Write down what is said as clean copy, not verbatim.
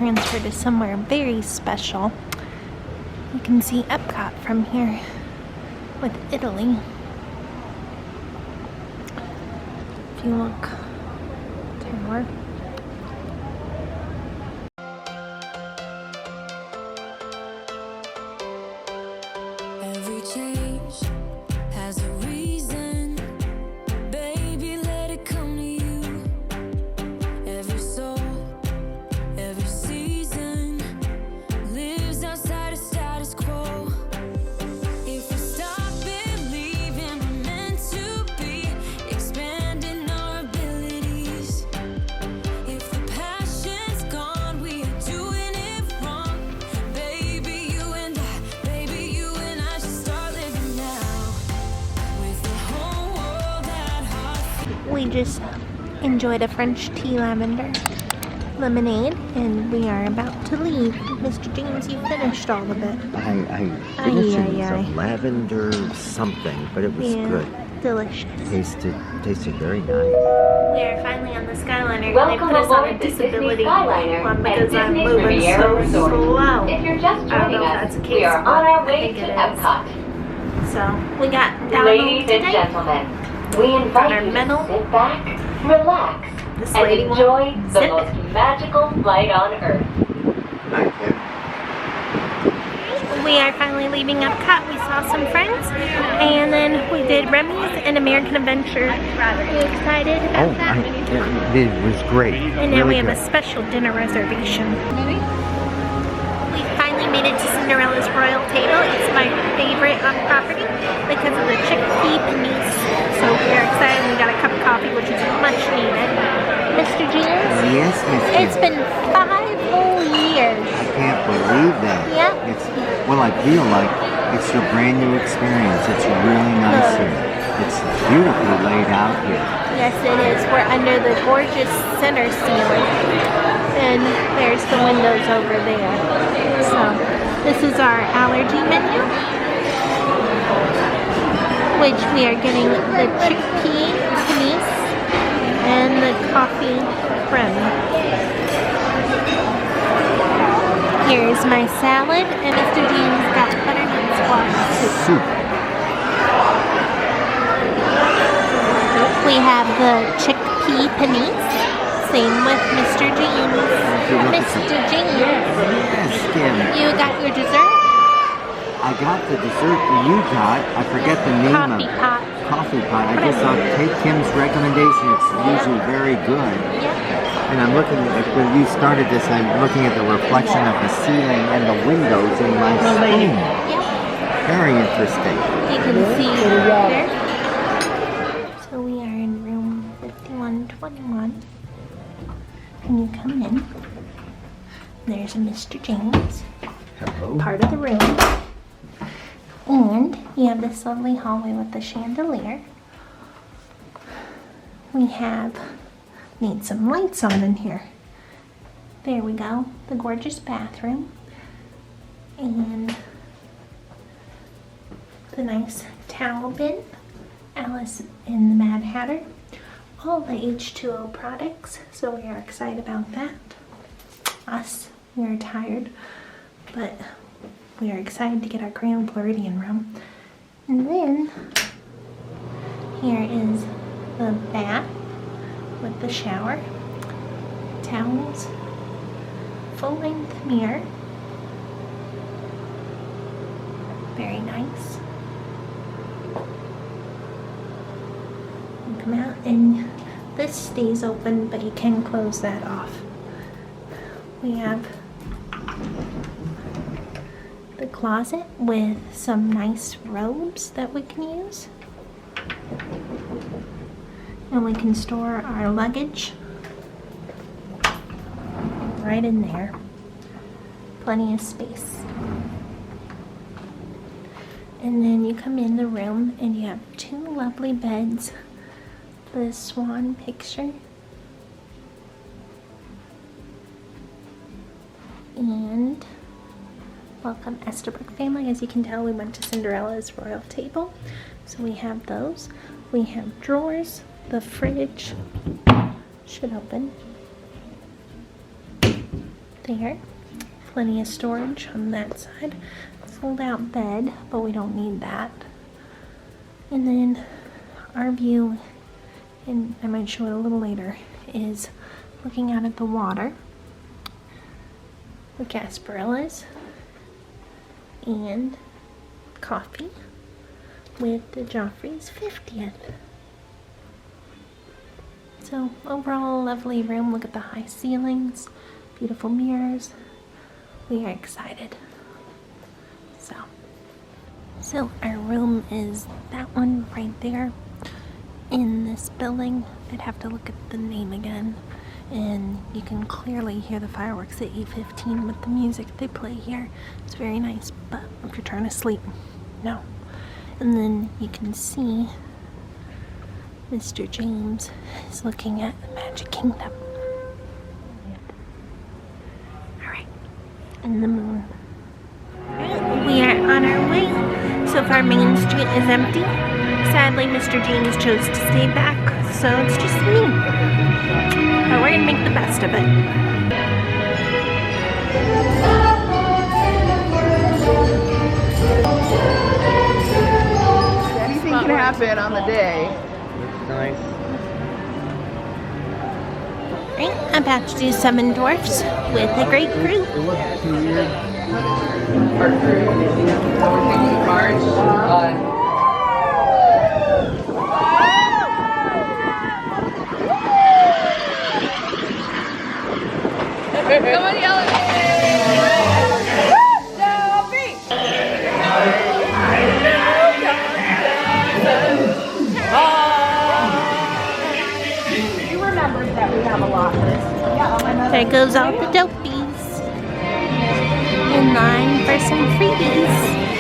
transfer to somewhere very special. You can see Epcot from here with Italy. If you look, tower. Every change has a reason, baby, let it come to you. Every soul, every season lives outside of status quo. If we stop believing we're meant to be, expanding our abilities. If the passion's gone, we are doing it wrong. Baby, you and I should start living now. With the whole world at heart. We just enjoyed a French tea lavender lemonade, and we are about to leave. Mr. James, you finished all of it. I finished some lavender something, but it was good. Delicious. Tasted very nice. We are finally on the Skyliner. They put us on a disability one because I'm moving so slow. If you're just I don't joining know if us, that's the case, we are but on our I way think to it is. Epcot. So we got down Ladies and today. gentlemen, we Got invite our you medal. to sit back, relax, This and lady enjoy won't the zip most it. magical flight on Earth. We are finally leaving Epcot. We saw some friends, and then we did Remy's and American Adventure. Are you excited about that? It was great. And now we Really have a good. special dinner reservation. We finally made it to Cinderella's Royal Table. It's my favorite on property because of the chickpea panisse. So we're excited. We got a cup of coffee, which is much needed. Mr. James? Yes, Miss It's Kim. been 5 whole years. I can't believe that. Yep. I feel like it's a brand new experience. It's really nice here. It's beautifully laid out here. Yes, it is. We're under the gorgeous center ceiling. And there's the windows over there. So, this is our allergy menu, which we are getting the chickpea panisse and the coffee creme. Here's my salad, and Mr. James got butternut squash soup. We have the chickpea panisse. Same with Mr. James. Mr. James, Yes, Kim. you got your dessert? I got the dessert that you got. I forget the name Coffee of it. pot. Coffee pot. I guess I'll take Kim's recommendation. It's usually very good. Yep. And I'm looking at, when you started this, I'm looking at the reflection of the ceiling and the windows in my screen. Yep. Very interesting. You can see there. So we are in room 5121. And you come in. There's a Mr. James, Hello. part of the room. And you have this lovely hallway with the chandelier. We need some lights on in here. There we go. The gorgeous bathroom. And the nice towel bin. Alice in the Mad Hatter. All the H2O products. So we are excited about that. We are tired, but we are excited to get our Grand Floridian room. And then here is the bath with the shower, towels, full-length mirror. Very nice. You come out, and this stays open, but you can close that off. We have the closet with some nice robes that we can use. And we can store our luggage right in there. Plenty of space. And then you come in the room and you have 2 lovely beds. The swan picture. And welcome Estabrook family. As you can tell, we went to Cinderella's Royal Table. So we have those. We have drawers. The fridge should open. there. Plenty of storage on that side. Fold out bed, but we don't need that. And then our view, and I might show it a little later, is looking out at the water. The Gasparillas and coffee with the Joffrey's 50th. So overall, a lovely room. Look at the high ceilings, beautiful mirrors. We are excited. So our room is that one right there in this building. I'd have to look at the name again. And you can clearly hear the fireworks at 8:15 with the music they play here. It's very nice, but if you're trying to sleep, no. And then you can see Mr. James is looking at the Magic Kingdom. Alright, and the moon. We are on our way. So far Main Street is empty. Sadly, Mr. James chose to stay back, so it's just me. But we're gonna make the best of it. Anything can happen on the day. Nice. Right, I'm about to do Seven Dwarfs with a grapefruit. It looks too weird. Someone yell at me! You remembered that we have a lot of this. There goes all the dopies in line for some freebies.